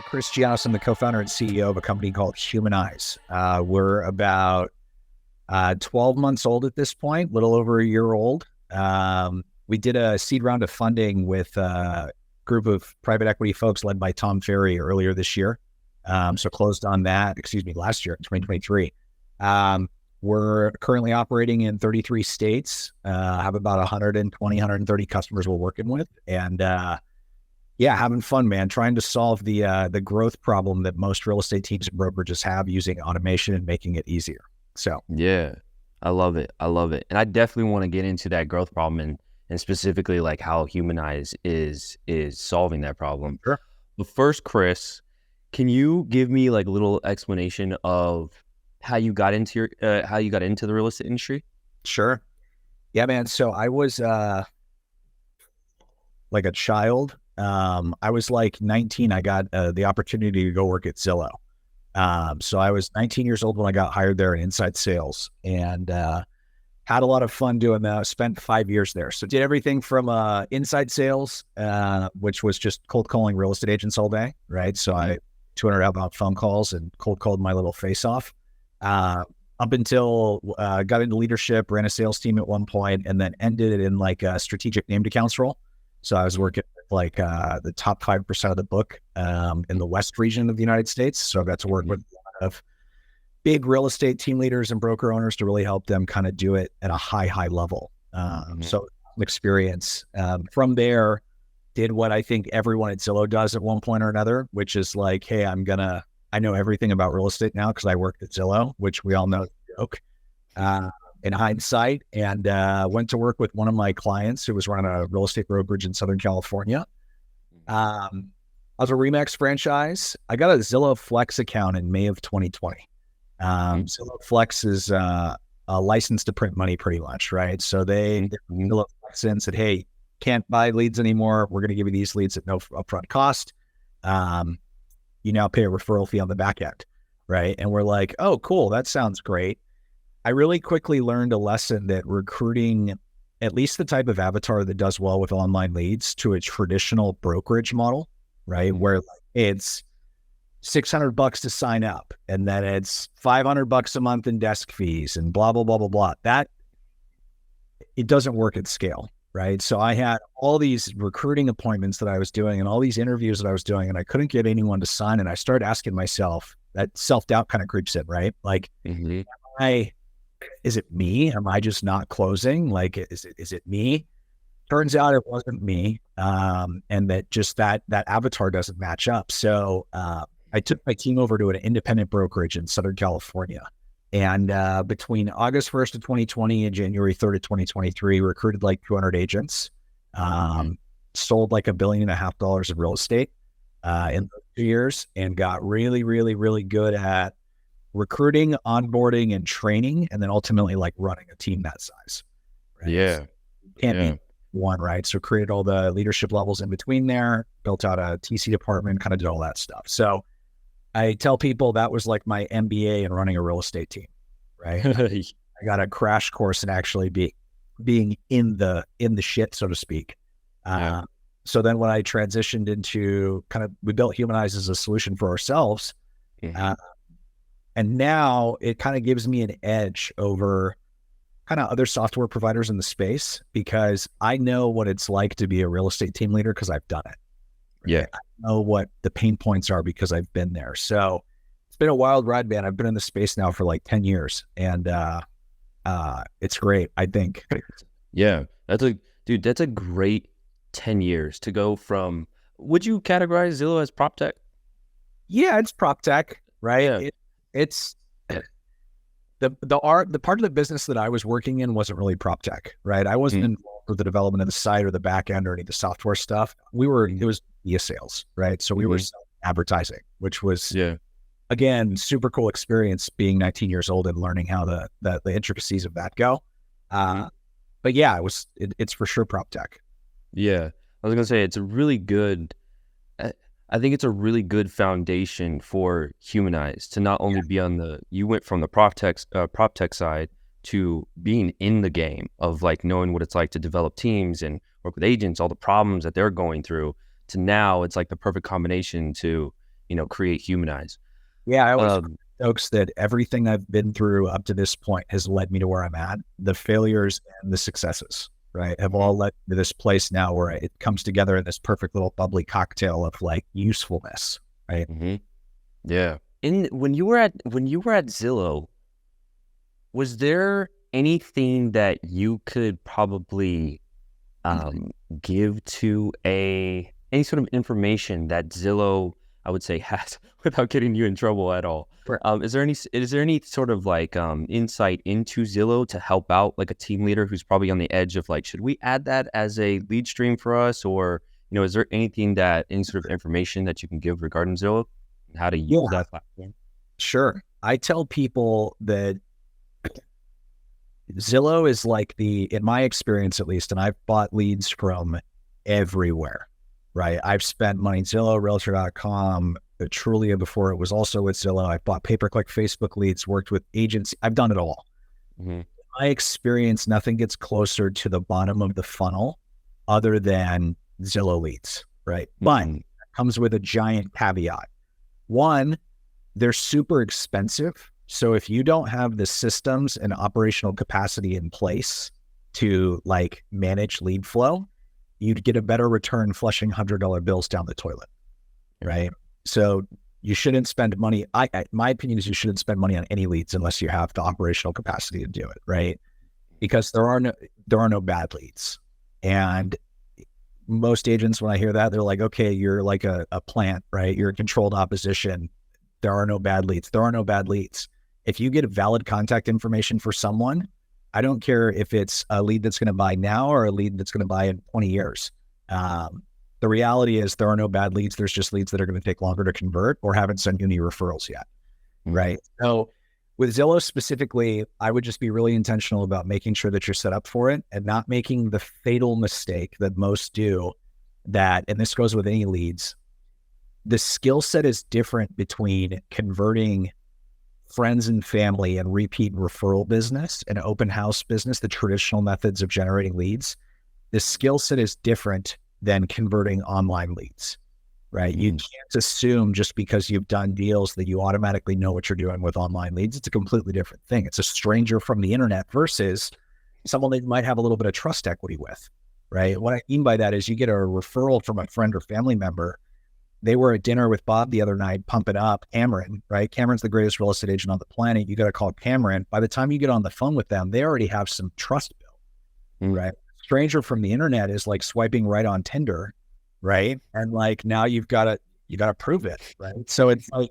Chris Giannos. I'm the co-founder and CEO of a company called Humaniz. We're about 12 months old at this point, a little over a year old. We did a seed round of funding with a group of private equity folks led by Tom Ferry earlier this year. So closed on that, last year, 2023. We're currently operating in 33 states, have about 120, 130 customers we're working with. And having fun, man, trying to solve the growth problem that most real estate teams and brokerages have using automation and making it easier. So yeah, I love it. And I definitely want to get into that growth problem and specifically like how Humaniz is solving that problem. Sure. But first, Chris, can you give me like a little explanation of how you got into the real estate industry? Sure. Yeah, man. So I was like a child. I was like 19. I got the opportunity to go work at Zillow. So I was 19 years old when I got hired there in inside sales, and had a lot of fun doing that. I spent 5 years there. So did everything from inside sales, which was just cold calling real estate agents all day, right? So I 200 outbound phone calls and cold called my little face off. Up until got into leadership, ran a sales team at one point, and then ended it in like a strategic named accounts role. So I was working with like the top 5% of the book in the West region of the United States. So I got to work with a lot of big real estate team leaders and broker owners to really help them kind of do it at a high level. So experience from there, did what I think everyone at Zillow does at one point or another, which is like, hey, I know everything about real estate now because I worked at Zillow, which we all know is a joke in hindsight, and went to work with one of my clients who was running a real estate brokerage in Southern California. I was a RE/MAX franchise. I got a Zillow Flex account in May of 2020. Zillow Flex is a license to print money pretty much, right? So they Zillow Flex in said, hey, can't buy leads anymore. We're going to give you these leads at no upfront cost. You now pay a referral fee on the back end, right? And we're like, oh, cool. That sounds great. I really quickly learned a lesson that recruiting at least the type of avatar that does well with online leads to a traditional brokerage model, right? Where it's $600 to sign up, and then it's $500 a month in desk fees and blah, blah, blah, blah, blah. That it doesn't work at scale, right? So I had all these recruiting appointments that I was doing and all these interviews that I was doing, and I couldn't get anyone to sign. And I started asking myself, that self-doubt kind of creeps in, right? Like, is it me? Am I just not closing? Like, is it me? Turns out it wasn't me. And that just that avatar doesn't match up. So I took my team over to an independent brokerage in Southern California. And between August 1st of 2020 and January 3rd of 2023, recruited like 200 agents, sold like $1.5 billion in real estate in 2 years, and got really, really, really good at recruiting, onboarding, and training, and then ultimately like running a team that size. Right? Yeah. So can't be one, right? So created all the leadership levels in between there, built out a TC department, kind of did all that stuff. So I tell people that was like my MBA in running a real estate team, right? I got a crash course in actually being in the shit, so to speak. So then when I transitioned into we built Humaniz as a solution for ourselves. And now it kind of gives me an edge over kind of other software providers in the space, because I know what it's like to be a real estate team leader because I've done it. Right? Yeah. I know what the pain points are because I've been there. So it's been a wild ride, man. I've been in the space now for like 10 years, and it's great, I think. Yeah. That's a great 10 years to go from, would you categorize Zillow as prop tech? Yeah, it's prop tech, right? Yeah. It's the part of the business that I was working in wasn't really prop tech, right? I wasn't involved with the development of the site or the back end or any of the software stuff. It was media sales, right? So we were advertising, which was again super cool experience being 19 years old and learning how the intricacies of that go. But yeah, it's for sure prop tech. Yeah, I was gonna say it's a really good. I think it's a really good foundation for Humaniz to not only be on you went from the prop tech side to being in the game of like knowing what it's like to develop teams work with agents, all the problems that they're going through, to now it's like the perfect combination to create Humaniz. Yeah, I always tell Um, folks that everything I've been through up to this point has led me to where I'm at. The failures and the successes, right, have all led to this place now where it comes together in this perfect little bubbly cocktail of like usefulness, right? mhm. Yeah. When you were at Zillow, was there anything that you could probably give to any sort of information that Zillow, I would say, has without getting you in trouble at all? Sure. Is there any sort of like insight into Zillow to help out like a team leader who's probably on the edge of like, should we add that as a lead stream for us, or is there any sort of information that you can give regarding Zillow and how to use Yeah, that platform? sure. I tell people that Zillow is like in my experience at least, and I've bought leads from everywhere, right? I've spent money, Zillow, Realtor.com, Trulia before it was also with Zillow. I've bought pay-per-click Facebook leads, worked with agents. I've done it all. Mm-hmm. My experience, nothing gets closer to the bottom of the funnel other than Zillow leads, right? But it comes with a giant caveat. One, they're super expensive. So if you don't have the systems and operational capacity in place to like manage lead flow, you'd get a better return flushing $100 bills down the toilet, right? So you shouldn't spend money. My opinion is you shouldn't spend money on any leads unless you have the operational capacity to do it, right? Because there are no bad leads. And most agents, when I hear that, they're like, okay, you're like a plant, right? You're a controlled opposition. There are no bad leads. There are no bad leads. If you get valid contact information for someone, I don't care if it's a lead that's going to buy now or a lead that's going to buy in 20 years. The reality is there are no bad leads. There's just leads that are going to take longer to convert or haven't sent you any referrals yet, right? So with Zillow specifically, I would just be really intentional about making sure that you're set up for it and not making the fatal mistake that most do and this goes with any leads. The skill set is different between converting friends and family and repeat referral business and open house business, the traditional methods of generating leads. The skill set is different than converting online leads, right? You can't assume just because you've done deals that you automatically know what you're doing with online leads. It's a completely different thing. It's a stranger from the internet versus someone that you might have a little bit of trust equity with, right? What I mean by that is you get a referral from a friend or family member. They were at dinner with Bob the other night, pumping up Cameron, right? Cameron's the greatest real estate agent on the planet. You got to call Cameron. By the time you get on the phone with them, they already have some trust built, right? Stranger from the internet is like swiping right on Tinder, right? And like now you got to prove it, right? So it's like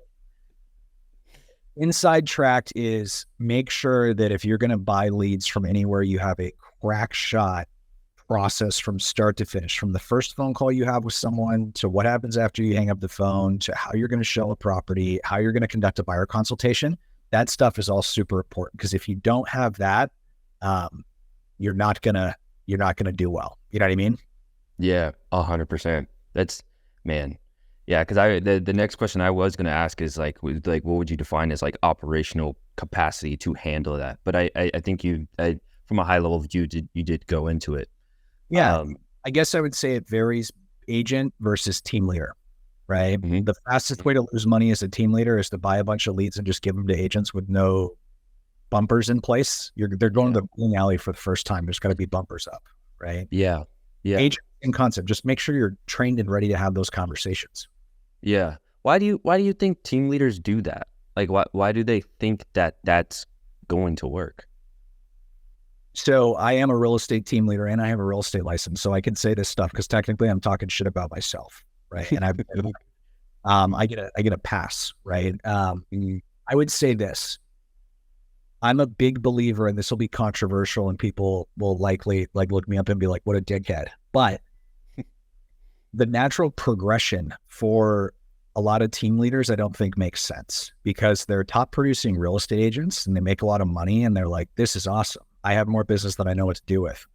inside tracked is make sure that if you're going to buy leads from anywhere, you have a crack shot process from start to finish, from the first phone call you have with someone to what happens after you hang up the phone to how you're going to show a property, how you're going to conduct a buyer consultation. That stuff is all super important because if you don't have that, you're not gonna do well. You know what I mean? Yeah, 100%. That's, man. Yeah, because the next question I was gonna ask is like what would you define as like operational capacity to handle that? But I think from a high level view, you did go into it. Yeah, I guess I would say it varies agent versus team leader, right? The fastest way to lose money as a team leader is to buy a bunch of leads and just give them to agents with no bumpers in place. They're going to the bowling alley for the first time. There's got to be bumpers up, right? Yeah. Agent in concept, just make sure you're trained and ready to have those conversations. Yeah. Why do you think team leaders do that? Like, why do they think that that's going to work? So I am a real estate team leader and I have a real estate license. So I can say this stuff because technically I'm talking shit about myself, right? And I get a pass, right? I would say this. I'm a big believer, and this will be controversial and people will likely like look me up and be like, what a dickhead. But the natural progression for a lot of team leaders, I don't think makes sense because they're top producing real estate agents and they make a lot of money and they're like, this is awesome. I have more business than I know what to do with.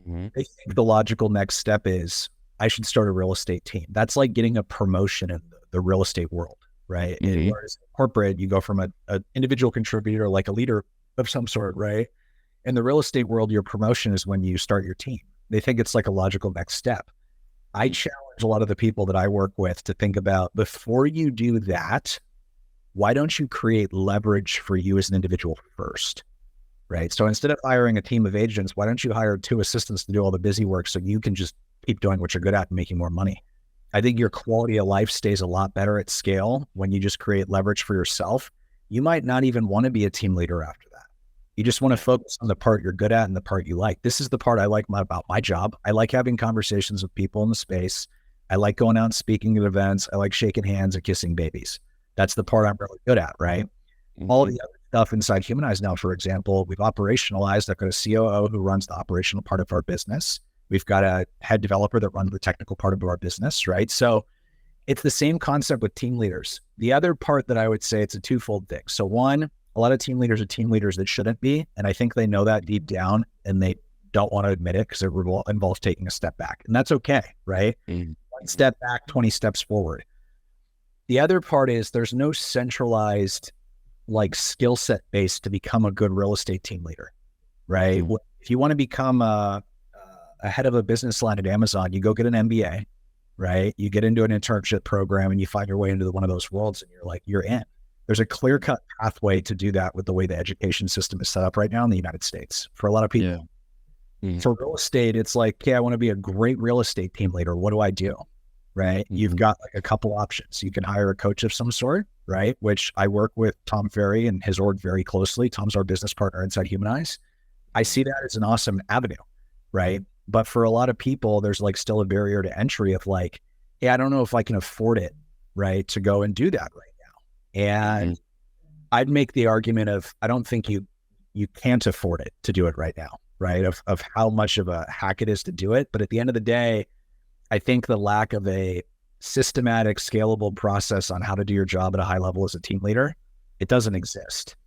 I think the logical next step is I should start a real estate team. That's like getting a promotion in the real estate world, right? Whereas corporate, you go from an individual contributor, like a leader of some sort, right? In the real estate world, your promotion is when you start your team. They think it's like a logical next step. I challenge a lot of the people that I work with to think about, before you do that, why don't you create leverage for you as an individual first, right? So instead of hiring a team of agents, why don't you hire 2 assistants to do all the busy work so you can just keep doing what you're good at and making more money? I think your quality of life stays a lot better at scale when you just create leverage for yourself. You might not even want to be a team leader after that. You just want to focus on the part you're good at and the part you like. This is the part I like about my job. I like having conversations with people in the space. I like going out and speaking at events. I like shaking hands and kissing babies. That's the part I'm really good at, right? Mm-hmm. All the other stuff inside Humaniz now, for example, we've operationalized. I've got a COO who runs the operational part of our business. We've got a head developer that runs the technical part of our business, right? So it's the same concept with team leaders. The other part that I would say, it's a twofold thing. So one, a lot of team leaders are team leaders that shouldn't be. And I think they know that deep down and they don't want to admit it because it involves taking a step back. And that's okay, right? Mm-hmm. 1 step back, 20 steps forward. The other part is there's no centralized like skill set base to become a good real estate team leader, right? Mm-hmm. If you want to become a head of a business line at Amazon, you go get an MBA, right? You get into an internship program and you find your way into one of those worlds and you're in. There's a clear-cut pathway to do that with the way the education system is set up right now in the United States for a lot of people. Yeah. Mm-hmm. For real estate, it's like, I want to be a great real estate team leader. What do I do? Right? Mm-hmm. You've got like a couple options. You can hire a coach of some sort, right? Which I work with Tom Ferry and his org very closely. Tom's our business partner inside Humaniz. I see that as an awesome avenue, right? But for a lot of people, there's like still a barrier to entry of like, hey, I don't know if I can afford it, right? To go and do that right now. And mm-hmm. I'd make the argument of, I don't think you can't afford it to do it right now, right? Of how much of a hack it is to do it. But at the end of the day, I think the lack of a systematic, scalable process on how to do your job at a high level as a team leader, it doesn't exist,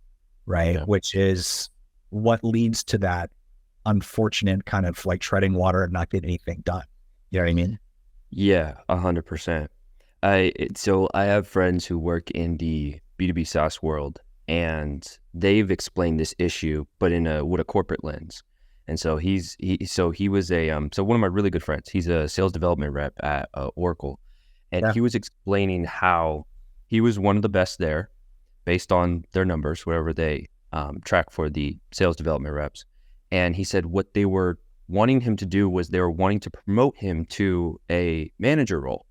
right? Yeah. Which is what leads to that unfortunate kind of like treading water and not getting anything done. You know what I mean? Yeah, 100%. So I have friends who work in the B2B SaaS world, and they've explained this issue, but with a corporate lens. And so he was one of my really good friends. He's a sales development rep at Oracle, and he was explaining how he was one of the best there, based on their numbers, whatever they track for the sales development reps. And he said what they were wanting him to do was they were wanting to promote him to a manager role.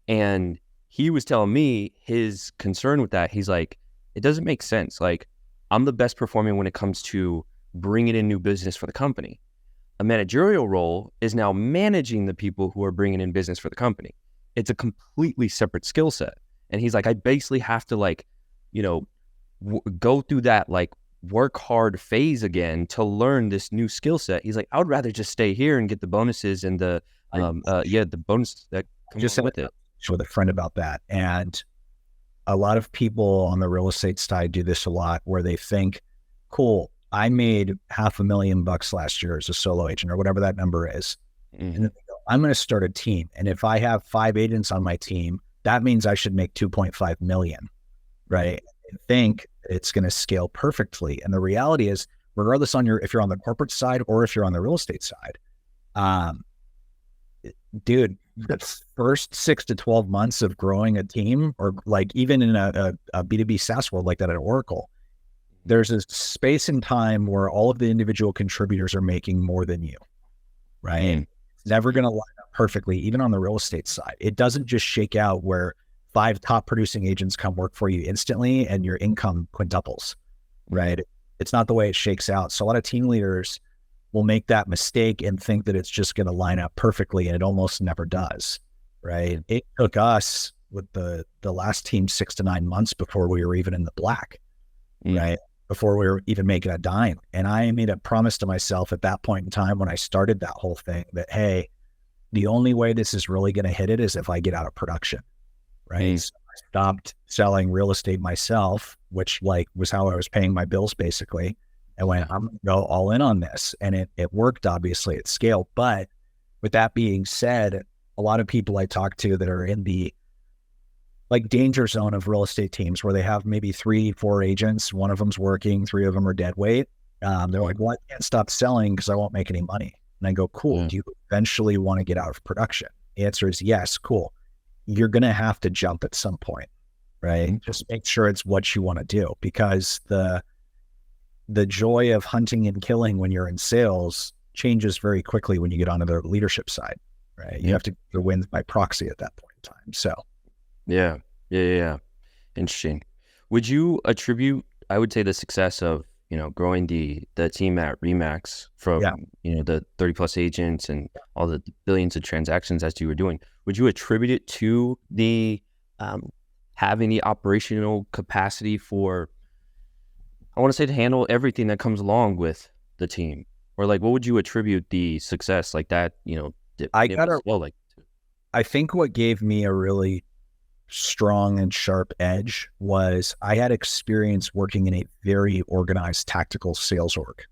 And he was telling me his concern with that. He's like, it doesn't make sense. Like, I'm the best performing when it comes to bringing in new business for the company. A managerial role is now managing the people who are bringing in business for the company. It's a completely separate skill set. And he's like, I basically have to go through that work hard phase again to learn this new skill set. He's like, I would rather just stay here and get the bonuses and the bonus that comes with it. With a friend about that. And a lot of people on the real estate side do this a lot where they think, cool, I made $500,000 last year as a solo agent or whatever that number is. Mm-hmm. And then they go, I'm going to start a team. And if I have 5 agents on my team, that means I should make 2.5 million, right? And think it's going to scale perfectly. And the reality is, regardless if you're on the corporate side or if you're on the real estate side, dude, the first 6 to 12 months of growing a team, or like even in a B2B SaaS world like that at Oracle, there's a space and time where all of the individual contributors are making more than you, right? Mm. It's never going to line up perfectly, even on the real estate side. It doesn't just shake out where 5 top producing agents come work for you instantly and your income quintuples, right? It's not the way it shakes out. So a lot of team leaders will make that mistake and think that it's just going to line up perfectly, and it almost never does, right? It took us with the last team 6 to 9 months before we were even in the black, right? Before we were even making a dime. And I made a promise to myself at that point in time when I started that whole thing that, hey, the only way this is really going to hit it is if I get out of production, right? So I stopped selling real estate myself, which was how I was paying my bills basically. And went, I'm going to go all in on this. And it worked, obviously, at scale. But with that being said, a lot of people I talk to that are in the danger zone of real estate teams where they have maybe 3-4 agents, one of them's working, 3 of them are dead weight. They're like, well, I can't stop selling because I won't make any money. And I go, cool. Do you eventually want to get out of production? answer is yes, cool. You're going to have to jump at some point, right? Just make sure it's what you want to do, because the joy of hunting and killing when you're in sales changes very quickly when you get onto the leadership side, right? You have to get the wins by proxy at that point in time. So Yeah. Interesting. Would you attribute, I would say, the success of, growing the team at Remax from, the 30 plus agents and all the billions of transactions that you were doing, would you attribute it to the having the operational capacity for, I want to say, to handle everything that comes along with the team? Or like, what would you attribute the success like that, I think what gave me a really strong and sharp edge was I had experience working in a very organized tactical sales org.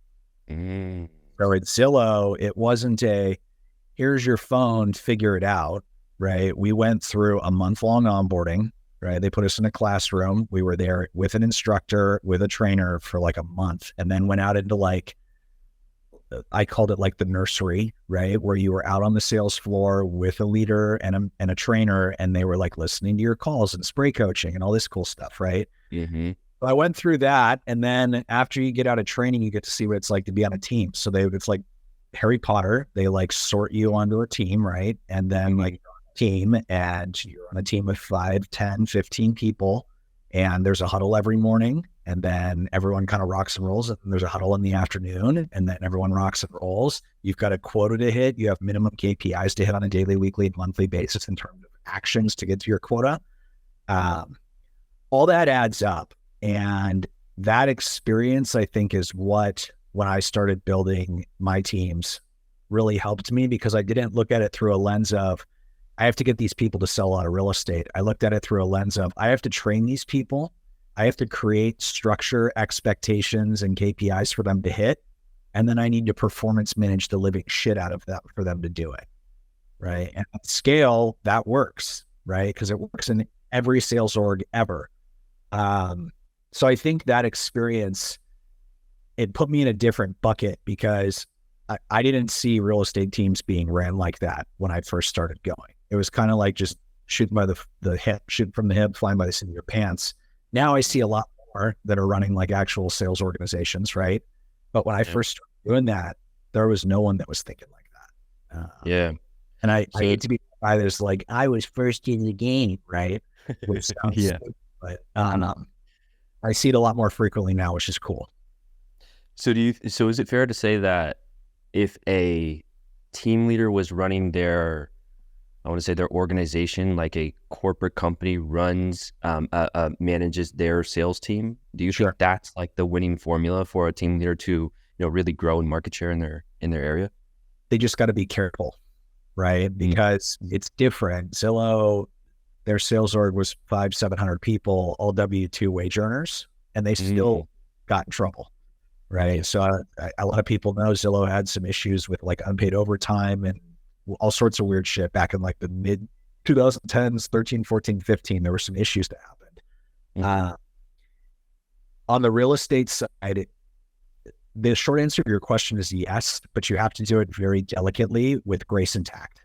So at Zillow, it wasn't here's your phone, figure it out, right? We went through a month-long onboarding, right? They put us in a classroom. We were there with an instructor, with a trainer for like a month, and then went out into I called it like the nursery, right? Where you were out on the sales floor with a leader and a trainer, and they were like listening to your calls and spray coaching and all this cool stuff, right? So I went through that. And then after you get out of training, you get to see what it's like to be on a team. So it's like Harry Potter. They like sort you onto a team, right? And then like you're on a team, and you're on a team of 5, 10, 15 people. And there's a huddle every morning, and then everyone kind of rocks and rolls. And then there's a huddle in the afternoon, and then everyone rocks and rolls. You've got a quota to hit. You have minimum KPIs to hit on a daily, weekly, and monthly basis in terms of actions to get to your quota. All that adds up. And that experience, I think, is what, when I started building my teams, really helped me, because I didn't look at it through a lens of, I have to get these people to sell a lot of real estate. I looked at it through a lens of, I have to train these people. I have to create structure, expectations, and KPIs for them to hit. And then I need to performance manage the living shit out of that for them to do it. Right. And at scale, that works, right? Because it works in every sales org ever. So I think that experience, it put me in a different bucket, because I didn't see real estate teams being ran like that when I first started going. It was kind of like just shooting by the hip, shoot from the hip, flying by the seat of your pants. Now I see a lot more that are running like actual sales organizations, right? But when I first started doing that, there was no one that was thinking like that. And I hate to be by this, like, I was first in the game, right? Which sounds stupid, but I see it a lot more frequently now, which is cool. So is it fair to say that if a team leader was running their organization like a corporate company runs, manages their sales team, do you think that's like the winning formula for a team leader to, really grow in market share in their area? They just got to be careful, right? Because it's different. Zillow, their sales org was 500-700 people, all W-2 wage earners, and they still got in trouble. Right. So a lot of people know Zillow had some issues with like unpaid overtime and all sorts of weird shit back in like the mid 2010s, 13, 14, 15. There were some issues that happened. On the real estate side, the short answer to your question is yes, but you have to do it very delicately with grace and tact.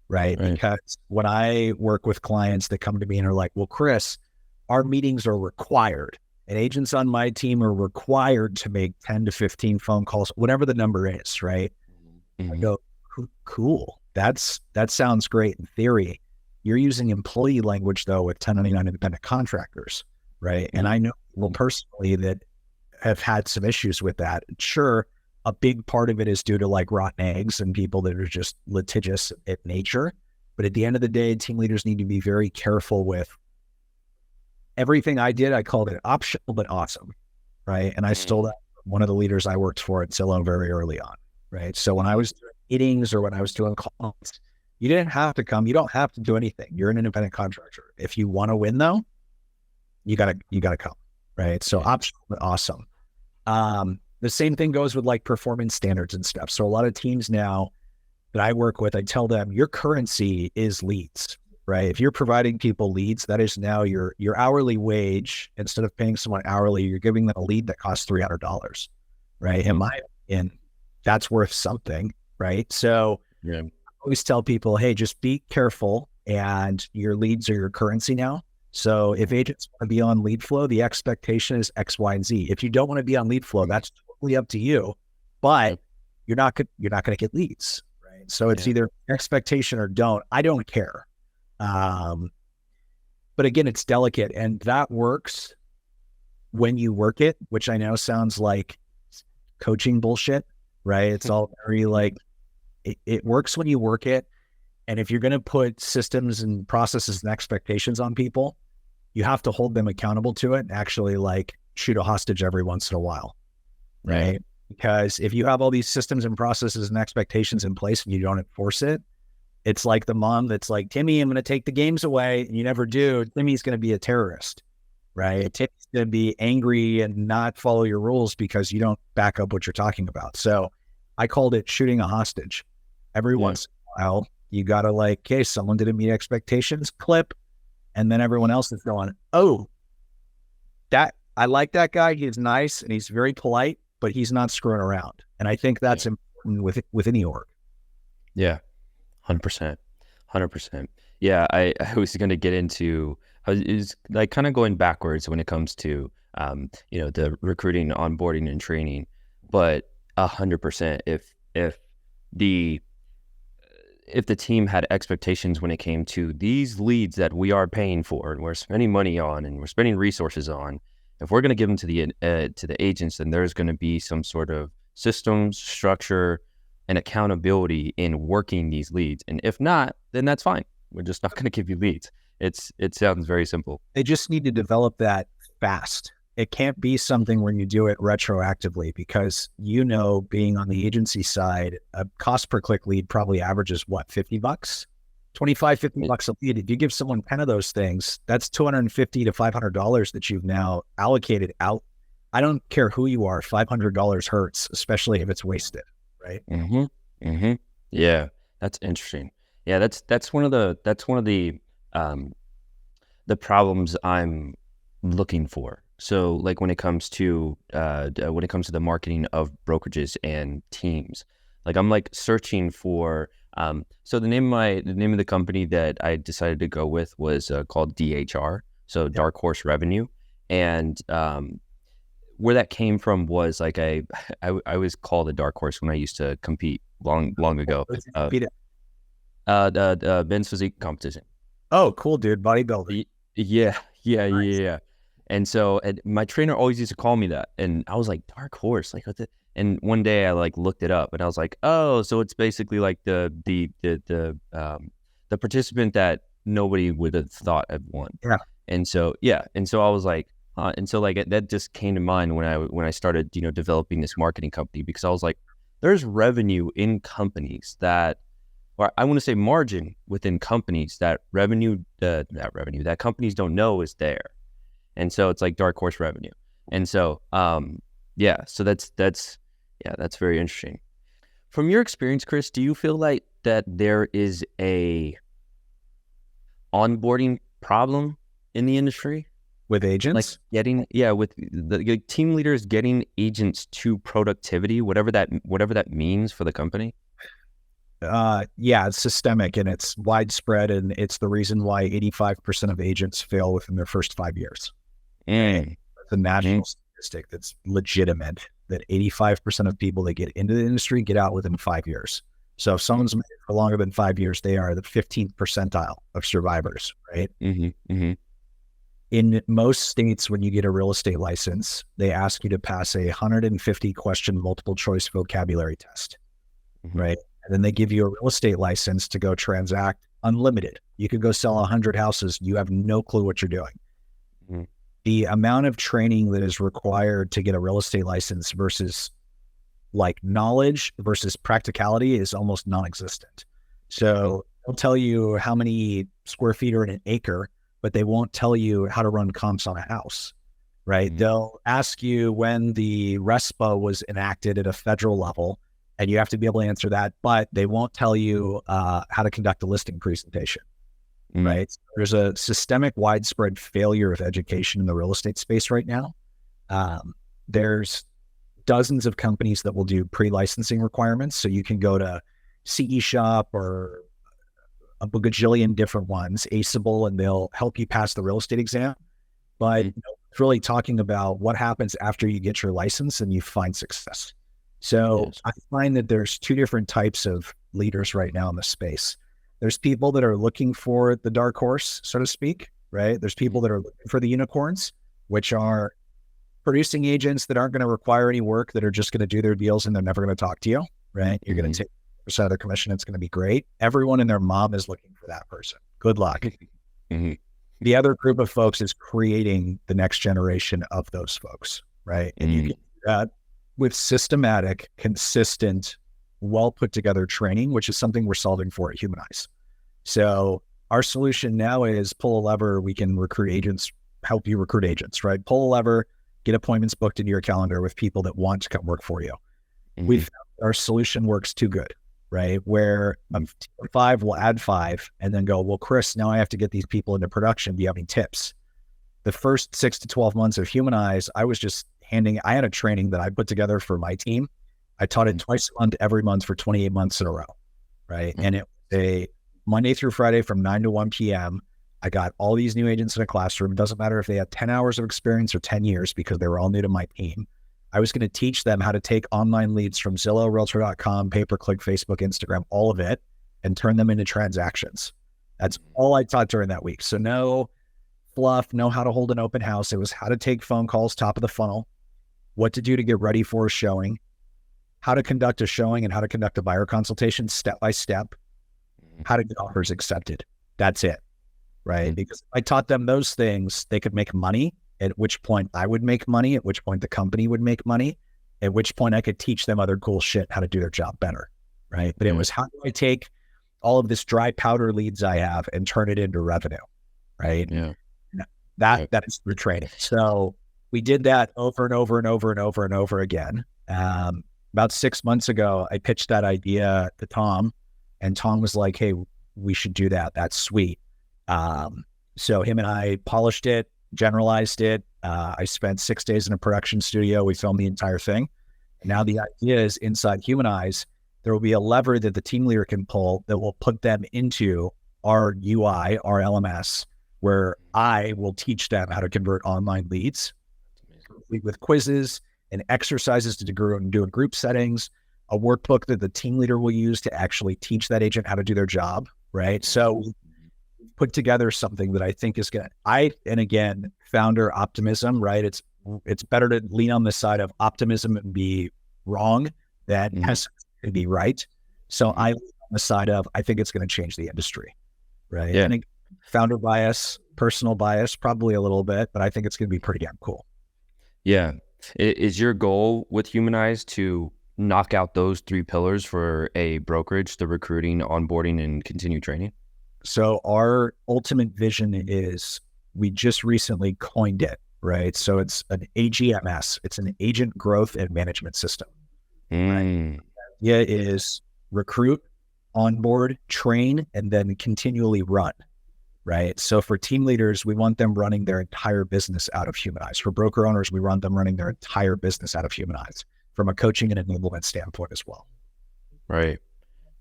Right. Because when I work with clients that come to me and are like, well, Chris, our meetings are required. And agents on my team are required to make 10 to 15 phone calls, whatever the number is, right? I go, cool. That sounds great in theory. You're using employee language, though, with 1099 independent contractors, right? And I know people personally that have had some issues with that. Sure, a big part of it is due to like rotten eggs and people that are just litigious at nature. But at the end of the day, team leaders need to be very careful with everything I did. I called it optional but awesome, right? And I stole that from one of the leaders I worked for at Zillow very early on, right? So when I was doing meetings or when I was doing calls, you didn't have to come. You don't have to do anything. You're an independent contractor. If you want to win, though, you gotta come, right? So optional but awesome. The same thing goes with like performance standards and stuff. So a lot of teams now that I work with, I tell them your currency is leads. Right. If you're providing people leads, that is now your hourly wage. Instead of paying someone hourly, you're giving them a lead that costs $300. Right. In my opinion, that's worth something. Right. So always tell people, hey, just be careful, and your leads are your currency now. So if agents want to be on lead flow, the expectation is X, Y, and Z. If you don't want to be on lead flow, that's totally up to you, but you're not going to get leads, right? So it's either expectation or don't. I don't care. But again, it's delicate, and that works when you work it, which I know sounds like coaching bullshit, right? It's all very like, it works when you work it. And if you're going to put systems and processes and expectations on people, you have to hold them accountable to it and actually like shoot a hostage every once in a while, right? Because if you have all these systems and processes and expectations in place and you don't enforce it, it's like the mom that's like, Timmy, I'm going to take the games away. And you never do. Timmy's going to be a terrorist, right? Timmy's going to be angry and not follow your rules because you don't back up what you're talking about. So I called it shooting a hostage. Every once in a while, you got to like, okay, someone didn't meet expectations, clip. And then everyone else is going, oh, I like that guy. He's nice and he's very polite, but he's not screwing around. And I think that's important with any org. Yeah. 100%. 100%. Yeah. I was going to get into, is like kind of going backwards when it comes to, the recruiting, onboarding and training, but 100%. If the team had expectations when it came to these leads that we are paying for and we're spending money on and we're spending resources on, if we're going to give them to the agents, then there's going to be some sort of systems, structure, and accountability in working these leads. And if not, then that's fine. We're just not going to give you leads. It sounds very simple. They just need to develop that fast. It can't be something when you do it retroactively, because, being on the agency side, a cost per click lead probably averages what, $50, $25, $50 a lead. If you give someone 10 of those things, that's $250 to $500 that you've now allocated out. I don't care who you are. $500 hurts, especially if it's wasted. Right. Yeah. That's interesting. Yeah. That's one of the problems I'm looking for. So like when it comes to the marketing of brokerages and teams, like I'm like searching for, so the name of the company that I decided to go with was called DHR. So Dark Horse Revenue. And, where that came from was like I was called a dark horse when I used to compete long ago. The men's physique competition. Oh, cool, dude. Bodybuilding. Yeah. Nice. And so my trainer always used to call me that, and I was like, dark horse, like what the? And one day I like looked it up, and I was like, oh, so it's basically like the participant that nobody would have thought had won. Yeah. And so I was like. And so like that just came to mind when I started, developing this marketing company, because I was like, there's revenue in companies that, or I want to say margin within companies that that companies don't know is there. And so it's like dark horse revenue. And so, so that's very interesting. From your experience, Chris, do you feel like that there is a onboarding problem in the industry? With agents? Like with the team leaders getting agents to productivity, whatever that means for the company? It's systemic and it's widespread, and it's the reason why 85% of agents fail within their first 5 years. It's a national statistic that's legitimate, that 85% of people that get into the industry get out within 5 years. So if someone's made it for longer than 5 years, they are the 15th percentile of survivors, right? In most states, when you get a real estate license, they ask you to pass a 150 question multiple choice vocabulary test, right? And then they give you a real estate license to go transact unlimited. You could go sell 100 houses. You have no clue what you're doing. The amount of training that is required to get a real estate license versus like knowledge versus practicality is almost non-existent. So they'll tell you how many square feet are in an acre, but they won't tell you how to run comps on a house, right? They'll ask you when the RESPA was enacted at a federal level, and you have to be able to answer that, but they won't tell you how to conduct a listing presentation, right? So there's a systemic, widespread failure of education in the real estate space right now. There's dozens of companies that will do pre-licensing requirements. So you can go to CE Shop or a bajillion different ones, Aceable, and they'll help you pass the real estate exam. But it's really talking about what happens after you get your license and you find success. So I find that there's two different types of leaders right now in the space. There's people that are looking for the dark horse, so to speak, right? There's people that are looking for the unicorns, which are producing agents that aren't going to require any work, that are just going to do their deals and they're never going to talk to you, right? You're going to take % of their commission. It's going to be great. Everyone and their mom is looking for that person. Good luck. The other group of folks is creating the next generation of those folks, right? And you can do that with systematic, consistent, well put together training, which is something we're solving for at Humaniz. So our solution now is pull a lever. We can recruit agents, help you recruit agents, right? Pull a lever, get appointments booked into your calendar with people that want to come work for you. We found our solution works too good, right? Where a team of 5 will add 5 and then go, well, Chris, now I have to get these people into production. Do you have any tips? The first 6 to 12 months of Humaniz, I was just I had a training that I put together for my team. I taught it twice a month, every month for 28 months in a row, right? And it was a Monday through Friday from 9 to 1 p.m. I got all these new agents in a classroom. It doesn't matter if they had 10 hours of experience or 10 years because they were all new to my team. I was going to teach them how to take online leads from Zillow, Realtor.com, pay-per-click, Facebook, Instagram, all of it, and turn them into transactions. That's all I taught during that week. So no fluff, know how to hold an open house. It was how to take phone calls, top of the funnel, what to do to get ready for a showing, how to conduct a showing and how to conduct a buyer consultation step by step, how to get offers accepted. That's it, right? Because if I taught them those things, they could make money, at which point I would make money, at which point the company would make money, at which point I could teach them other cool shit, how to do their job better, right? But it was, how do I take all of this dry powder leads I have and turn it into revenue, right? That is through training. So we did that over and over and over and over and over again. About 6 months ago, I pitched that idea to Tom, and Tom was like, hey, we should do that. That's sweet. So him and I polished it, generalized it. I spent 6 days in a production studio. We filmed the entire thing. And now the idea is inside Humaniz, there will be a lever that the team leader can pull that will put them into our UI, our LMS, where I will teach them how to convert online leads with quizzes and exercises to do in group settings, a workbook that the team leader will use to actually teach that agent how to do their job, right? So we put together something that I think is going to, and again, founder optimism, right? It's better to lean on the side of optimism and be wrong than to be right. So I lean on the side of, I think it's going to change the industry, right? I think founder bias, personal bias, probably a little bit, but I think it's going to be pretty damn cool. Yeah. Is your goal with Humaniz to knock out those 3 pillars for a brokerage, the recruiting, onboarding, and continued training? So our ultimate vision is, we just recently coined it, right? So it's an AGMS. It's an agent growth and management system. Right? The idea is recruit, onboard, train, and then continually run. Right. So for team leaders, we want them running their entire business out of Humaniz. For broker owners, we want them running their entire business out of Humaniz from a coaching and enablement standpoint as well. Right.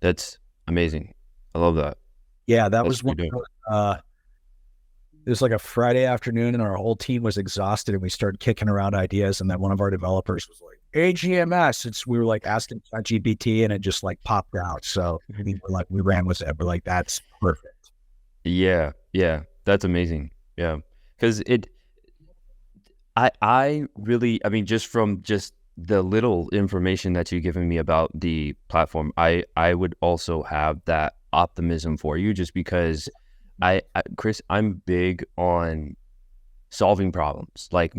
That's amazing. I love that. Yeah, that was one. It was like a Friday afternoon and our whole team was exhausted and we started kicking around ideas. And then one of our developers was like, AGMS. We were like asking ChatGPT and it just like popped out. So we ran with it. We're like, that's perfect. Yeah, that's amazing. Yeah, because I really, I mean, just from the little information that you've given me about the platform, I would also have that optimism for you, just because Chris, I'm big on solving problems. Like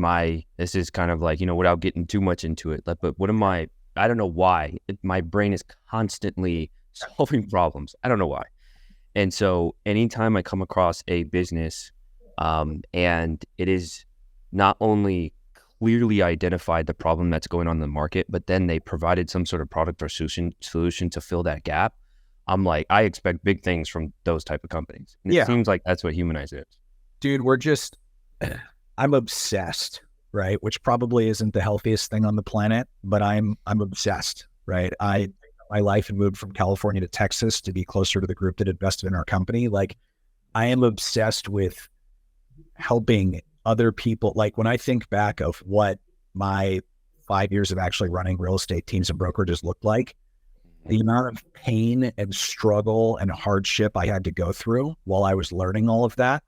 this is kind of like, without getting too much into it, but I don't know why my brain is constantly solving problems. I don't know why. And so anytime I come across a business and it is not only clearly identified the problem that's going on in the market, but then they provided some sort of product or solution to fill that gap, I'm like, I expect big things from those type of companies. And it seems like that's what Humaniz is. Dude, I'm obsessed, right? Which probably isn't the healthiest thing on the planet, but I'm obsessed, right? I my life and moved from California to Texas to be closer to the group that invested in our company. Like, I am obsessed with helping other people. Like, when I think back of what my 5 years of actually running real estate teams and brokerages looked like, the amount of pain and struggle and hardship I had to go through while I was learning all of that,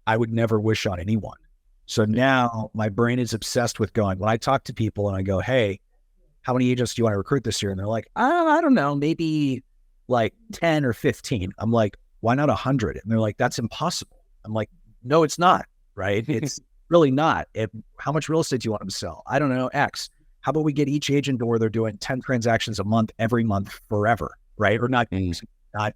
I would never wish on anyone. So now my brain is obsessed with going, when I talk to people and I go, hey, how many agents do you want to recruit this year? And they're like, I don't know, maybe like 10 or 15. I'm like, why not 100? And they're like, that's impossible. I'm like, no, it's not, right? It's really not. How much real estate do you want them to sell? I don't know, X. How about we get each agent to where they're doing 10 transactions a month, every month forever, right? Or not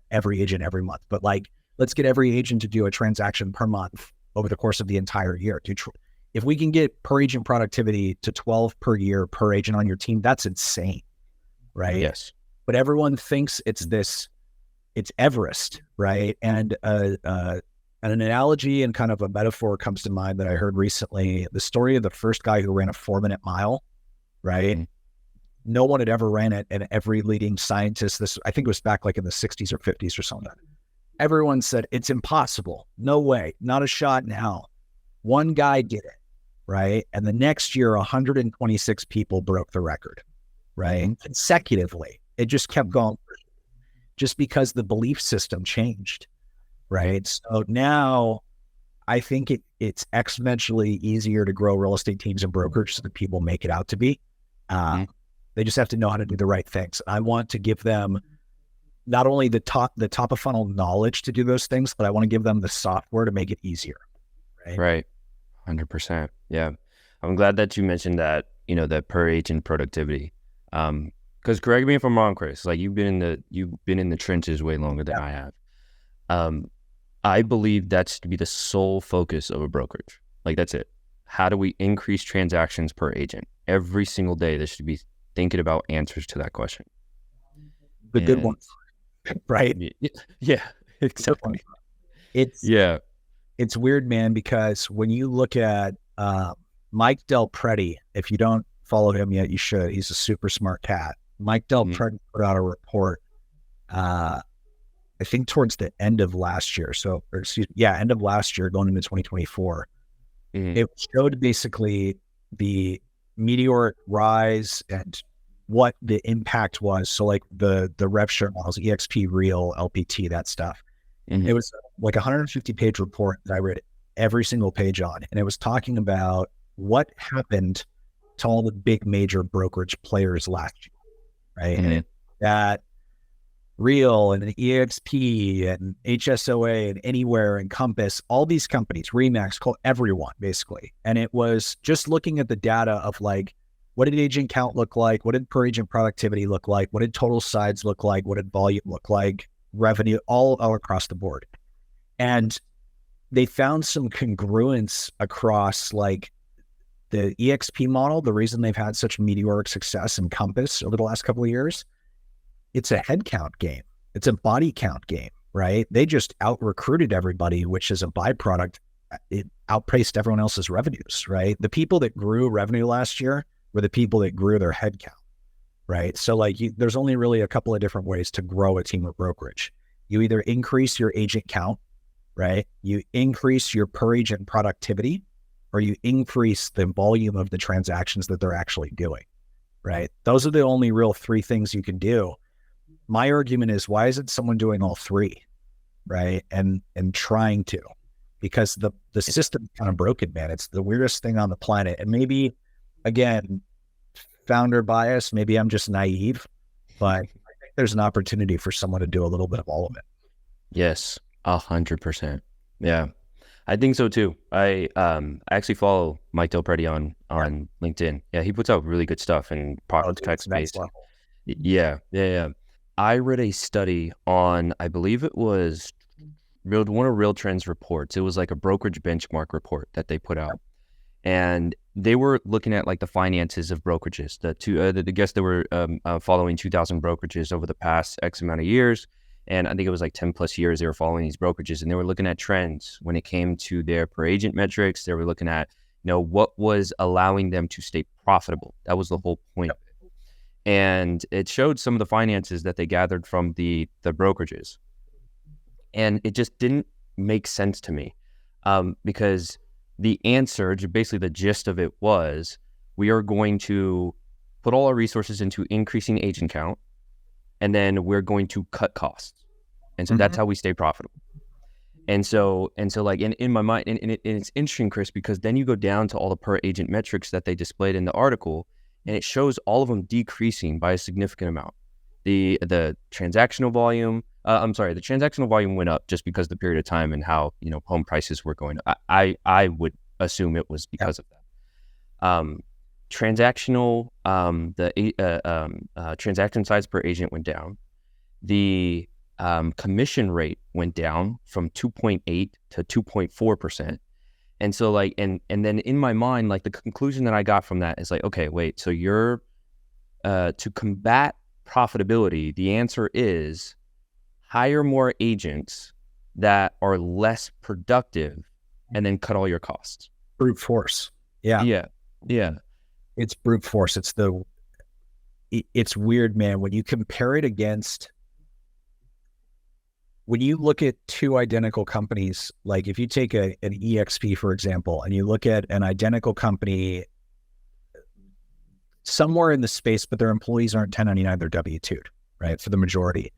every agent every month, but like, let's get every agent to do a transaction per month over the course of the entire year. If we can get per agent productivity to 12 per year per agent on your team, that's insane, right? Yes. But everyone thinks it's Everest, right? And an analogy and kind of a metaphor comes to mind that I heard recently. The story of the first guy who ran a 4-minute mile, right? No one had ever ran it, and every leading scientist, I think it was back like in the 60s or 50s or something. Everyone said, it's impossible. No way. Not a shot in hell. One guy did it, right? And the next year, 126 people broke the record, right? Consecutively. It just kept going just because the belief system changed, right? So now I think it's exponentially easier to grow real estate teams and brokers so that people make it out to be. They just have to know how to do the right things. I want to give them not only the top of funnel knowledge to do those things, but I want to give them the software to make it easier. Right. 100%. Yeah. I'm glad that you mentioned that, that per agent productivity. Because correct me if I'm wrong, Chris, like you've been in the trenches way longer than I have. I believe that's to be the sole focus of a brokerage. Like, that's it. How do we increase transactions per agent? Every single day, they should be thinking about answers to that question. The good ones, right? Yeah, exactly. It's weird, man, because when you look at Mike Del Preti, if you don't follow him yet, you should. He's a super smart cat. Mike Del Preti put out a report, I think towards the end of last year. End of last year going into 2024. It showed basically the meteoric rise and what the impact was. So like the rev share models, EXP, Real, LPT, that stuff. It was like a 150-page report that I read every single page on. And it was talking about what happened to all the big major brokerage players last year, right? And that Real and EXP and HSOA and Anywhere and Compass, all these companies, Remax, everyone basically. And it was just looking at the data of like, what did agent count look like? What did per agent productivity look like? What did total sides look like? What did volume look like? Revenue, all across the board. And they found some congruence across like the EXP model. The reason they've had such meteoric success in Compass over the last couple of years, it's a headcount game. It's a body count game, right? They just out-recruited everybody, which is a byproduct. It outpaced everyone else's revenues, right? The people that grew revenue last year were the people that grew their headcount, right? So like there's only really a couple of different ways to grow a team or brokerage. You either increase your agent count, right? You increase your per agent productivity, or you increase the volume of the transactions that they're actually doing, right? Those are the only real three things you can do. My argument is, why isn't someone doing all three, right? And trying to, because the system's kind of broken, man. It's the weirdest thing on the planet. And maybe, again, founder bias, maybe I'm just naive, but I think there's an opportunity for someone to do a little bit of all of it. Yes, 100%. Yeah, I think so too. I actually follow Mike Del Preti on LinkedIn. Yeah, he puts out really good stuff in product tech space. Yeah. I read a study on, I believe it was one of Real Trends reports. It was like a brokerage benchmark report that they put out. And they were looking at like the finances of brokerages. The guess they were following 2,000 brokerages over the past X amount of years. And I think it was like 10 plus years they were following these brokerages, and they were looking at trends when it came to their per agent metrics. They were looking at, what was allowing them to stay profitable. That was the whole point of it. and it showed some of the finances that they gathered from the brokerages, and it just didn't make sense to me, because the answer, basically the gist of it was, we are going to put all our resources into increasing agent count, and then we're going to cut costs, and so that's how we stay profitable. And so like in my mind, and it's interesting, Chris, because then you go down to all the per agent metrics that they displayed in the article, and it shows all of them decreasing by a significant amount. The transactional volume, the transactional volume went up just because of the period of time and how, home prices were going up. I would assume it was because of that. Transactional, transaction size per agent went down. The commission rate went down from 2.8 to 2.4%. And so like, and then in my mind, like the conclusion that I got from that is like, okay, wait, so you're, to combat profitability, the answer is hire more agents that are less productive and then cut all your costs. Brute force. Yeah. Yeah. It's brute force. It's weird, man. When you compare it against, when you look at two identical companies, like if you take an EXP, for example, and you look at an identical company somewhere in the space, but their employees aren't 1099, they're W-2'd, right? For the majority.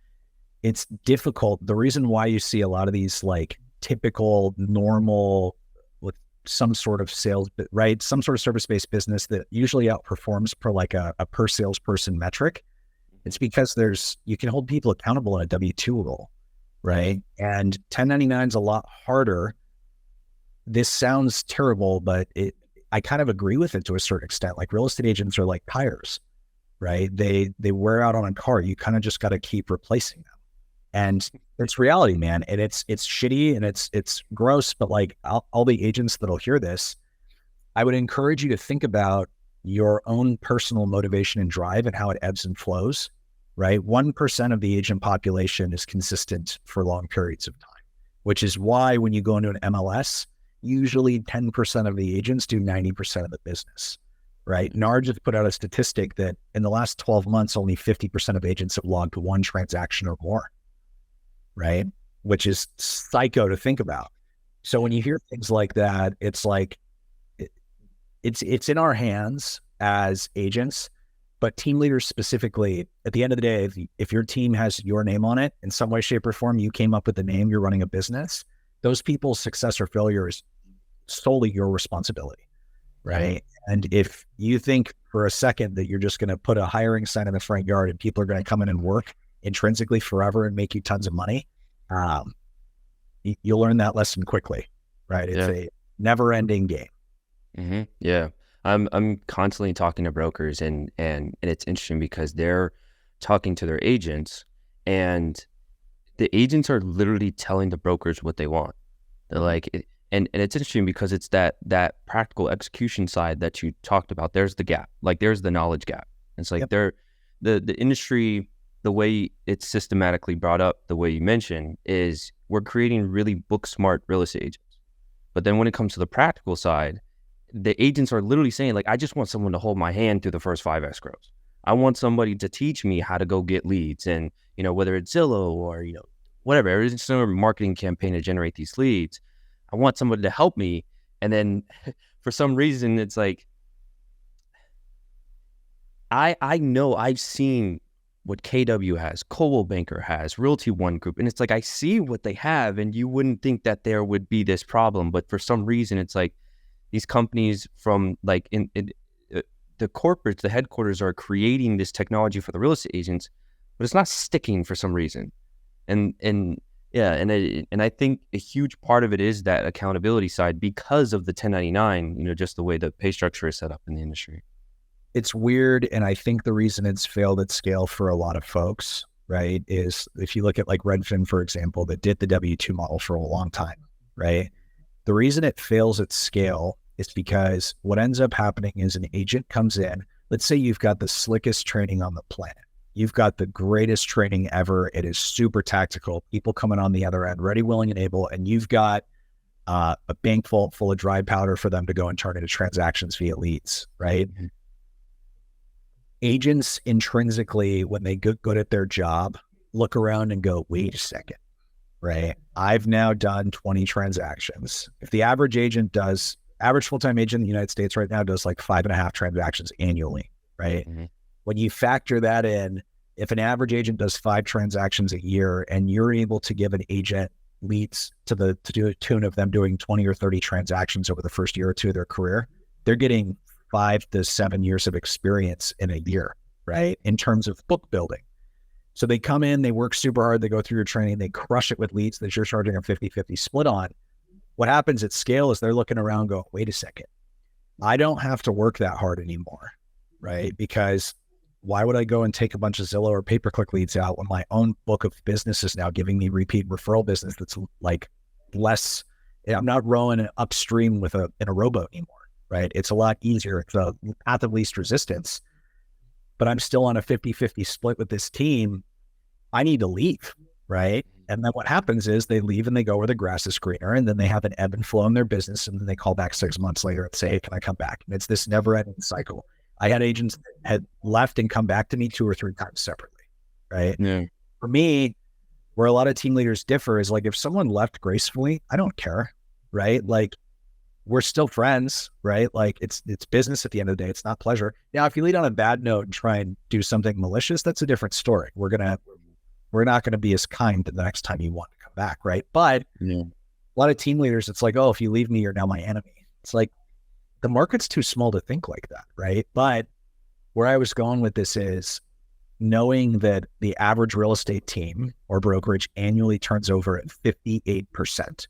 It's difficult. The reason why you see a lot of these like typical, normal, with some sort of sales, right? Some sort of service-based business that usually outperforms per like a per salesperson metric. It's because you can hold people accountable in a W-2 role, right? And 1099 is a lot harder. This sounds terrible, but I kind of agree with it to a certain extent. Like real estate agents are like tires, right? They wear out on a car. You kind of just got to keep replacing them. And it's reality, man. And it's shitty and it's gross, but like all the agents that'll hear this, I would encourage you to think about your own personal motivation and drive and how it ebbs and flows, right? 1% of the agent population is consistent for long periods of time, which is why when you go into an MLS, usually 10% of the agents do 90% of the business, right? NAR just put out a statistic that in the last 12 months, only 50% of agents have logged one transaction or more, right? Which is psycho to think about. So when you hear things like that, it's like, it's in our hands as agents, but team leaders specifically, at the end of the day, if your team has your name on it in some way, shape, or form, you came up with the name, you're running a business, those people's success or failure is solely your responsibility, right? And if you think for a second that you're just going to put a hiring sign in the front yard and people are going to come in and work intrinsically forever and make you tons of money, you'll learn that lesson quickly, right? It's a never-ending game. Mm-hmm. Yeah. I'm constantly talking to brokers and it's interesting because they're talking to their agents and the agents are literally telling the brokers what they want. They're like, and it's interesting because it's that practical execution side that you talked about. There's the gap, like there's the knowledge gap. It's like the industry, the way it's systematically brought up, the way you mentioned, is we're creating really book smart real estate agents. But then when it comes to the practical side, the agents are literally saying like, I just want someone to hold my hand through the first 5 escrows. I want somebody to teach me how to go get leads and, whether it's Zillow or, whatever, every single marketing campaign to generate these leads. I want somebody to help me. And then for some reason, it's like, I know I've seen what KW has, Coldwell Banker has, Realty One Group. And it's like, I see what they have and you wouldn't think that there would be this problem. But for some reason, it's like these companies from like in the corporates, the headquarters are creating this technology for the real estate agents, but it's not sticking for some reason. And I think a huge part of it is that accountability side because of the 1099, just the way the pay structure is set up in the industry. It's weird. And I think the reason it's failed at scale for a lot of folks, right, is if you look at like Redfin, for example, that did the W-2 model for a long time, right? The reason it fails at scale is because what ends up happening is an agent comes in. Let's say you've got the slickest training on the planet. You've got the greatest training ever. It is super tactical. People coming on the other end, ready, willing, and able. And you've got a bank vault full of dry powder for them to go and turn into transactions via leads, right? Mm-hmm. agents intrinsically, when they get good at their job, look around and go, wait a second, right? I've now done 20 transactions. If the average full-time agent in the United States right now does like 5.5 transactions annually, right? Mm-hmm. When you factor that in, if an average agent does 5 transactions a year and you're able to give an agent leads to the tune of them doing 20 or 30 transactions over the first year or two of their career, they're getting 5 to 7 years of experience in a year, right? In terms of book building. So they come in, they work super hard, they go through your training, they crush it with leads that you're charging a 50-50 split on. What happens at scale is they're looking around going, wait a second, I don't have to work that hard anymore, right? Because why would I go and take a bunch of Zillow or pay-per-click leads out when my own book of business is now giving me repeat referral business that's like less, I'm not rowing it upstream in a rowboat anymore, right? It's a lot easier. It's a path of least resistance, but I'm still on a 50-50 split with this team. I need to leave, right? And then what happens is they leave and they go where the grass is greener, and then they have an ebb and flow in their business, and then they call back 6 months later and say, hey, can I come back? And it's this never-ending cycle. I had agents that had left and come back to me 2 or 3 times separately, right? Yeah. For me, where a lot of team leaders differ is like, if someone left gracefully, I don't care, right? Like, we're still friends, right? Like, it's business at the end of the day. It's not pleasure. Now, if you lead on a bad note and try and do something malicious, that's a different story. We're not going to be as kind the next time you want to come back, right? But a lot of team leaders, it's like, oh, if you leave me, you're now my enemy. It's like, the market's too small to think like that, right? But where I was going with this is knowing that the average real estate team or brokerage annually turns over at 58%,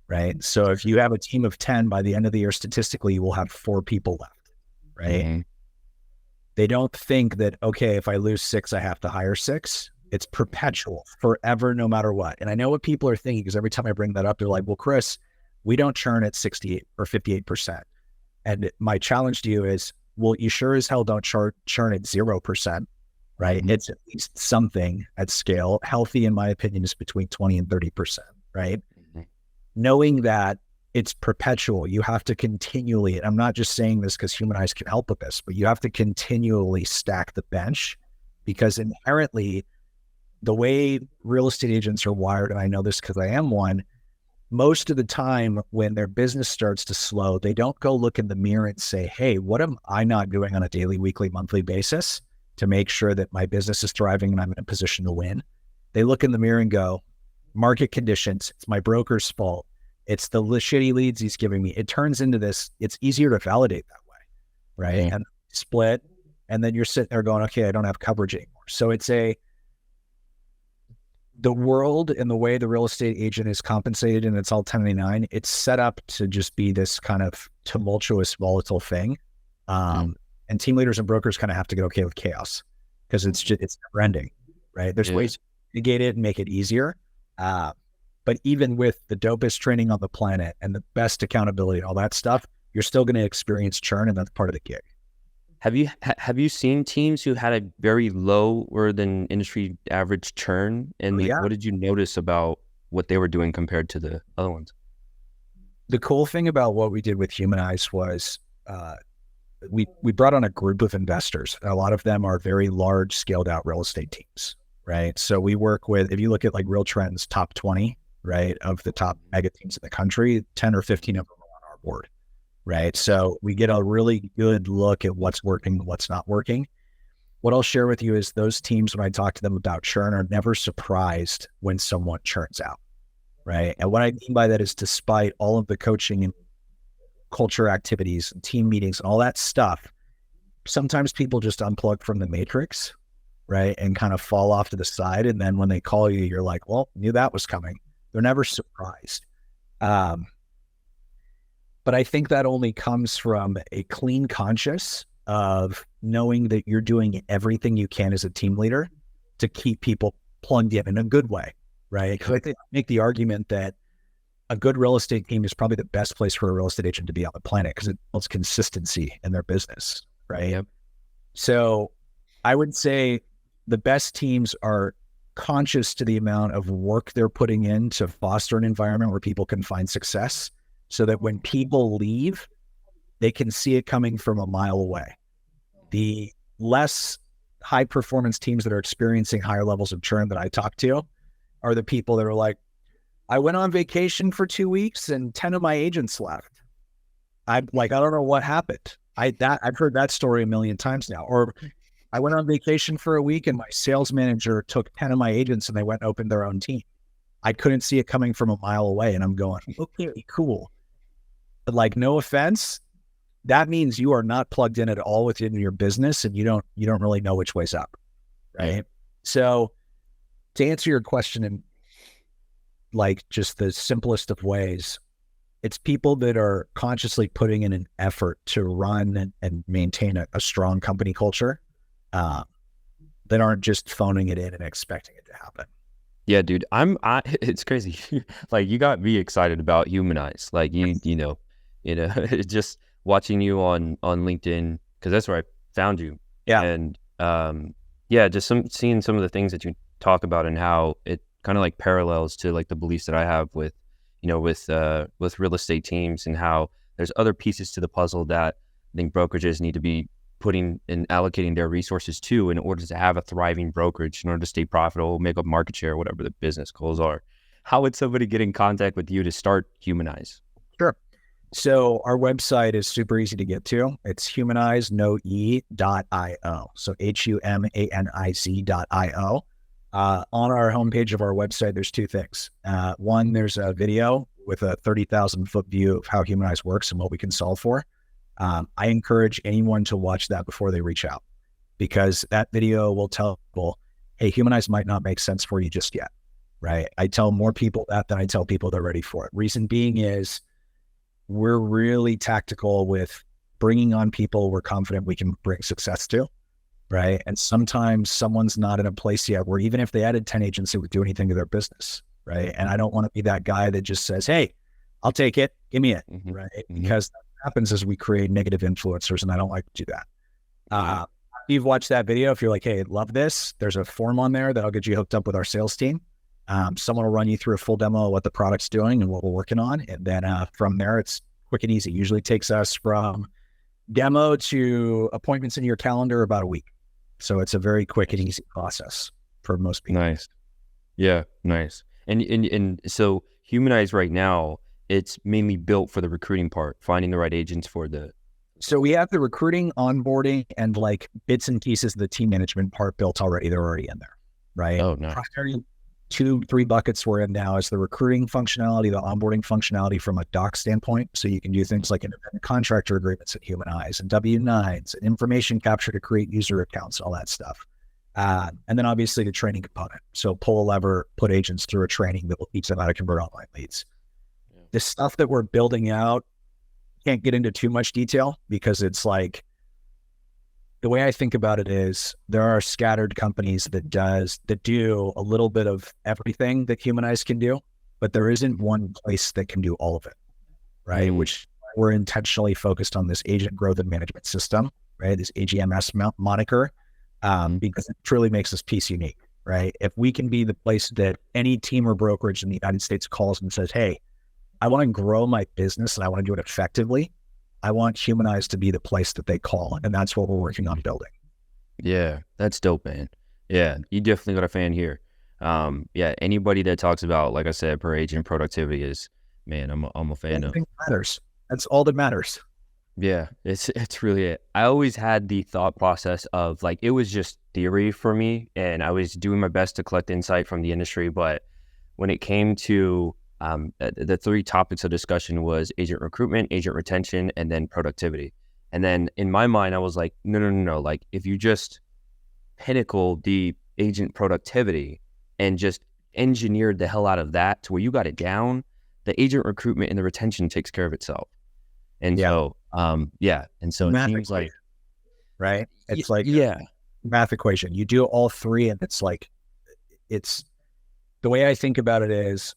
right? So if you have a team of 10, by the end of the year, statistically, you will have 4 people left, right? Mm-hmm. They don't think that, okay, if I lose 6, I have to hire 6. It's perpetual, forever, no matter what. And I know what people are thinking, because every time I bring that up, they're like, well, Chris, we don't churn at 68 or 58%. And my challenge to you is, well, you sure as hell don't churn at 0%, right? Mm-hmm. It's at least something at scale. Healthy, in my opinion, is between 20 and 30%, right? Mm-hmm. Knowing that it's perpetual, you have to continually, and I'm not just saying this because Humaniz can help with this, but you have to continually stack the bench, because inherently, the way real estate agents are wired, and I know this because I am one, most of the time when their business starts to slow, they don't go look in the mirror and say, hey, what am I not doing on a daily, weekly, monthly basis to make sure that my business is thriving and I'm in a position to win? They look in the mirror and go, market conditions, it's my broker's fault. It's the shitty leads he's giving me. It turns into this, it's easier to validate that way, right? Yeah. And split, and then you're sitting there going, okay, I don't have coverage anymore. So it's the world and the way the real estate agent is compensated, and it's all 1099, it's set up to just be this kind of tumultuous, volatile thing. And team leaders and brokers kind of have to get okay with chaos, because it's never ending, right? There's ways to mitigate it and make it easier. But even with the dopest training on the planet and the best accountability and all that stuff, you're still going to experience churn, and that's part of the gig. Have you seen teams who had a very lower than industry average churn? And what did you notice about what they were doing compared to the other ones? The cool thing about what we did with Humaniz was we brought on a group of investors. A lot of them are very large, scaled out real estate teams, right? So we work with, if you look at like Real Trend's top 20, right, of the top mega teams in the country, 10 or 15 of them are on our board. Right. So we get a really good look at what's working and what's not working. What I'll share with you is those teams, when I talk to them about churn, are never surprised when someone churns out. Right. And what I mean by that is, despite all of the coaching and culture activities and team meetings and all that stuff, sometimes people just unplug from the matrix, right, and kind of fall off to the side. And then when they call you, you're like, well, knew that was coming. They're never surprised. But I think that only comes from a clean conscience of knowing that you're doing everything you can as a team leader to keep people plugged in a good way, right? Because I think I make the argument that a good real estate team is probably the best place for a real estate agent to be on the planet, because it builds consistency in their business, right? Yep. So I would say the best teams are conscious to the amount of work they're putting in to foster an environment where people can find success, so that when people leave, they can see it coming from a mile away. The less high performance teams that are experiencing higher levels of churn that I talk to are the people that are like, I went on vacation for 2 weeks and 10 of my agents left. I'm like, I don't know what happened. I've heard that story a million times now. Or I went on vacation for a week and my sales manager took 10 of my agents and they went and opened their own team. I couldn't see it coming from a mile away. And I'm going, okay, cool. But like, no offense, that means you are not plugged in at all within your business and you don't really know which way's up. Right. So to answer your question in like just the simplest of ways, it's people that are consciously putting in an effort to run and maintain a strong company culture, that aren't just phoning it in and expecting it to happen. Yeah, dude, it's crazy. Like, you got me excited about Humaniz. Like, you know, just watching you on LinkedIn, because that's where I found you. Yeah. And yeah, just seeing some of the things that you talk about and how it kind of like parallels to like the beliefs that I have with, you know, with real estate teams, and how there's other pieces to the puzzle that I think brokerages need to be putting and allocating their resources to in order to have a thriving brokerage, in order to stay profitable, make up market share, whatever the business goals are. How would somebody get in contact with you to start Humaniz? Sure. So our website is super easy to get to. It's humaniz.io. So humaniz.io. On our homepage of our website, there's two things. One, there's a video with a 30,000 foot view of how Humaniz works and what we can solve for. I encourage anyone to watch that before they reach out, because that video will tell people, hey, Humaniz might not make sense for you just yet, right? I tell more people that than I tell people they're ready for it. Reason being is we're really tactical with bringing on people we're confident we can bring success to, right? And sometimes someone's not in a place yet where even if they added 10 agents, it would do anything to their business, right? And I don't want to be that guy that just says, hey, I'll take it, give me it, right? Because happens is we create negative influencers, and I don't like to do that. You've watched that video. If you're like, hey, love this, there's a form on there that'll get you hooked up with our sales team. Someone will run you through a full demo of what the product's doing and what we're working on. And then from there, it's quick and easy. Usually takes us from demo to appointments in your calendar about a week. So it's a very quick and easy process for most people. Nice. Yeah, nice. And so Humaniz right now, it's mainly built for the recruiting part, finding the right agents for the... So we have the recruiting, onboarding, and like bits and pieces of the team management part built already. They're already in there, right? Oh, nice. Primary 2-3 buckets we're in now is the recruiting functionality, the onboarding functionality from a doc standpoint. So you can do things like independent contractor agreements at Humaniz, and W-9s, and information capture to create user accounts, all that stuff. And then obviously the training component. So pull a lever, put agents through a training that will teach them how to convert online leads. The stuff that we're building out, can't get into too much detail, because it's like, the way I think about it is there are scattered companies that do a little bit of everything that Humaniz can do, but there isn't one place that can do all of it, right? Which we're intentionally focused on this agent growth and management system, right? This AGMS moniker, because it truly makes this piece unique, right? If we can be the place that any team or brokerage in the United States calls and says, hey, I want to grow my business and I want to do it effectively, I want Humaniz to be the place that they call. And that's what we're working on building. Yeah, that's dope, man. Yeah, you definitely got a fan here. Yeah, anybody that talks about, like I said, per agent productivity is, man, I'm a fan of. Matters. That's all that matters. Yeah, it's really it. I always had the thought process of like, it was just theory for me, and I was doing my best to collect insight from the industry. But when it came to the 3 topics of discussion was agent recruitment, agent retention, and then productivity. And then in my mind, I was like, no. Like, if you just pinnacle the agent productivity and just engineered the hell out of that to where you got it down, the agent recruitment and the retention takes care of itself. And so, yeah. And so it seems like, right? It's like, math equation. You do all 3, and it's like, it's the way I think about it is,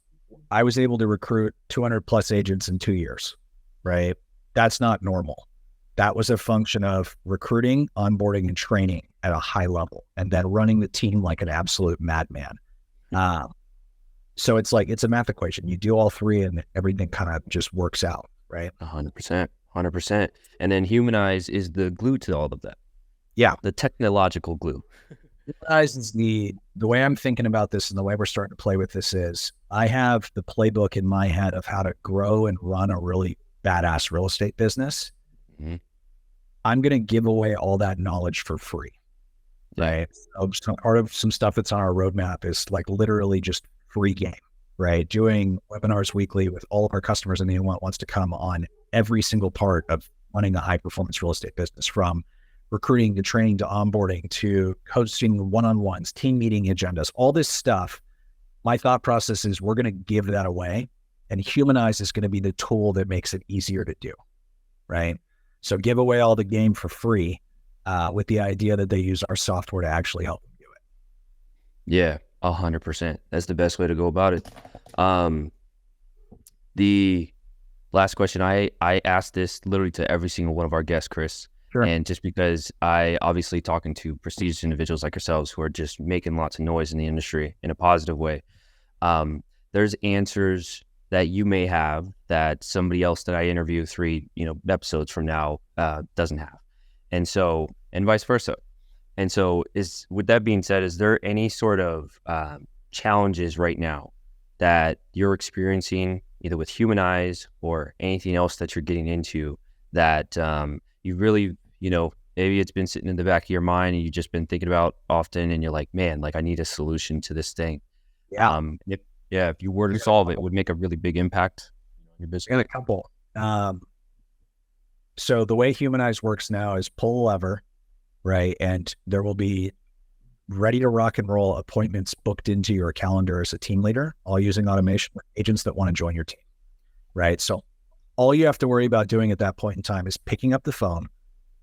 I was able to recruit 200 plus agents in 2 years, right? That's not normal. That was a function of recruiting, onboarding, and training at a high level, and then running the team like an absolute madman. So it's like, it's a math equation. You do all 3 and everything kind of just works out, right? 100%. And then Humaniz is the glue to all of that. Yeah. The technological glue. Humaniz is the way I'm thinking about this and the way we're starting to play with this is I have the playbook in my head of how to grow and run a really badass real estate business. Mhm. I'm going to give away all that knowledge for free. Right. So part of some stuff that's on our roadmap is like literally just free game, right? Doing webinars weekly with all of our customers, and anyone wants to come on every single part of running a high performance real estate business, from recruiting to training to onboarding to hosting one-on-ones, team meeting agendas, all this stuff. My thought process is we're going to give that away, and Humaniz is going to be the tool that makes it easier to do, right? So give away all the game for free with the idea that they use our software to actually help them do it. Yeah, 100%. That's the best way to go about it. The last question, I asked this literally to every single one of our guests, Chris. Sure. And just because I obviously talking to prestigious individuals like yourselves who are just making lots of noise in the industry in a positive way, there's answers that you may have that somebody else that I interview 3 episodes from now doesn't have, and vice versa. And so, with that being said, is there any sort of challenges right now that you're experiencing either with Humaniz or anything else that you're getting into that you really, maybe it's been sitting in the back of your mind and you've just been thinking about often, and you're like, man, like I need a solution to this thing. Yeah. If you were to solve it, would make a really big impact on your business. And a couple. So the way Humaniz works now is pull a lever, right? And there will be ready to rock and roll appointments booked into your calendar as a team leader, all using automation with agents that want to join your team, right? So all you have to worry about doing at that point in time is picking up the phone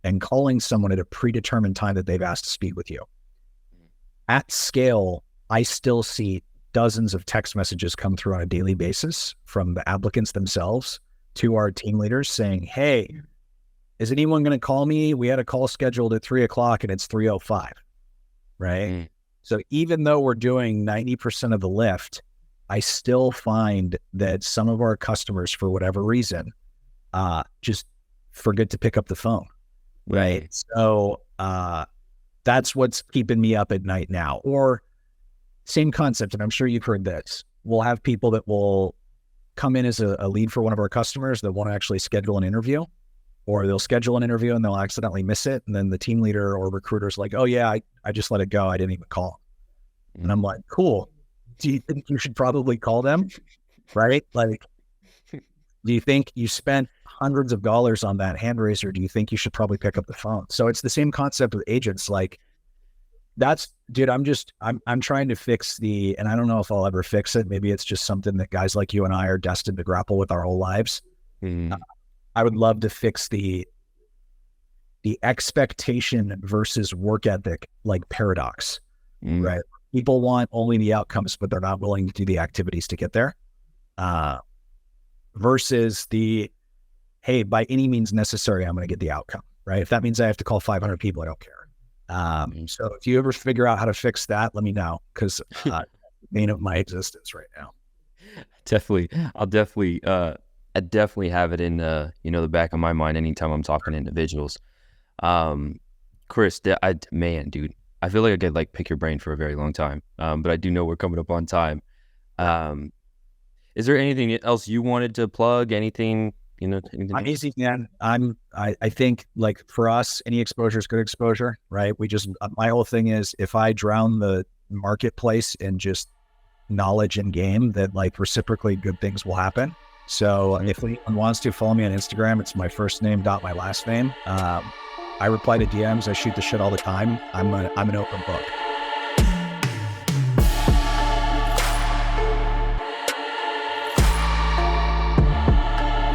and calling someone at a predetermined time that they've asked to speak with you. At scale, I still see dozens of text messages come through on a daily basis from the applicants themselves to our team leaders saying, hey, is anyone going to call me? We had a call scheduled at 3:00 and it's 3:05, right? So even though we're doing 90% of the lift, I still find that some of our customers, for whatever reason, just forget to pick up the phone, right? So that's what's keeping me up at night now. Or same concept, and I'm sure you've heard this. We'll have people that will come in as a lead for one of our customers that want to actually schedule an interview, or they'll schedule an interview and they'll accidentally miss it. And then the team leader or recruiter's like, oh yeah, I just let it go. I didn't even call. And I'm like, cool. Do you think you should probably call them? Right? Like, do you think you spent hundreds of dollars on that hand raiser? Do you think you should probably pick up the phone? So it's the same concept with agents. Like, dude, I'm trying to fix and I don't know if I'll ever fix it. Maybe it's just something that guys like you and I are destined to grapple with our whole lives. I would love to fix the expectation versus work ethic, like paradox, right? People want only the outcomes, but they're not willing to do the activities to get there. Versus hey, by any means necessary, I'm going to get the outcome, right? If that means I have to call 500 people, I don't care. So if you ever figure out how to fix that, let me know, because the main of my existence right now. Definitely. I definitely have it in the back of my mind anytime I'm talking to individuals. Chris, man, dude, I feel like I could like pick your brain for a very long time. But I do know we're coming up on time. Is there anything else you wanted to plug? Anything? Anything I'm easy, man. I think, like, for us, any exposure is good exposure, right? My whole thing is, if I drown the marketplace in just knowledge and game, that like reciprocally good things will happen. So if anyone wants to follow me on Instagram, it's my first name my last name. I reply to DMs. I shoot the shit all the time. I'm an open book.